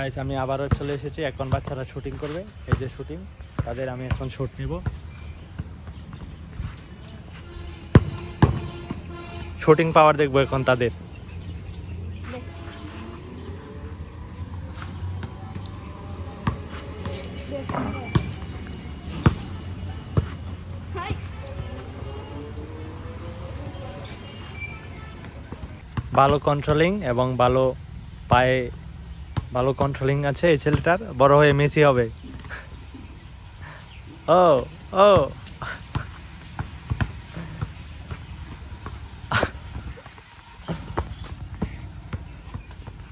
Guys আমি আবারও চলে এসেছি। এখন বাচ্চারা শুটিং করবে, এই যে শুটিং, তাদের আমি এখন শুট নিব। শুটিং পাওয়ার দেখবো এখন তাদের। ভালো কন্ট্রোলিং এবং ভালো পায়ে ভালো কন্ট্রোলিং আছে এই ছেলেটার। বড় হয়ে মেসি হবে। ও ও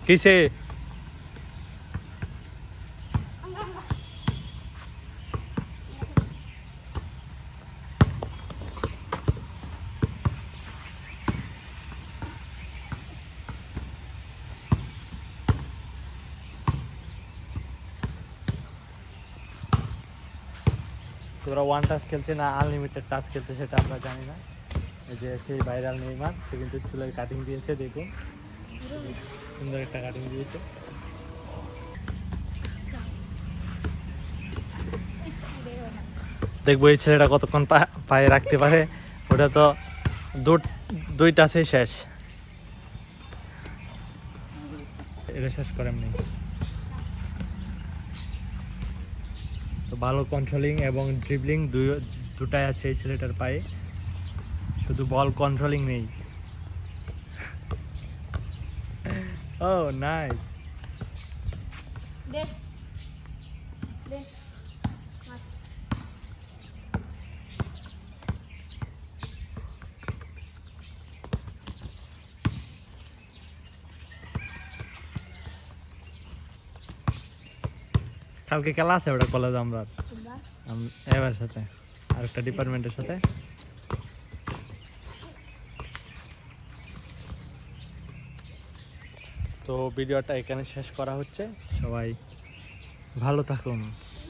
কিসে তোরা ওয়ান টাচ খেলছে না আনলিমিটেড টাচ খেলছে সেটা আমরা জানি না। এই যে সেই ভাইরাল নেইমার, সে কিন্তু চুলের কাটিং দিয়েছে, দেখুন সুন্দর একটা কাটিং দিয়েছে। দেখবো এই ছেলেটা কতক্ষণ পায়ে রাখতে পারে। ওটা তো দুই টাচেই শেষ, এটা শেষ করে এমনি। তো ভালো কন্ট্রোলিং এবং ড্রিবলিং দুটাই আছে এই ছেলেটার পায়ে, শুধু বল কন্ট্রোলিং নেই। ও নাইস। কালকে খেলা আছে ওটা কলেজ আমরা এবার সাথে আরেকটা ডিপার্টমেন্টের সাথে। তো ভিডিওটা এখানে শেষ করা হচ্ছে। সবাই ভালো থাকুন।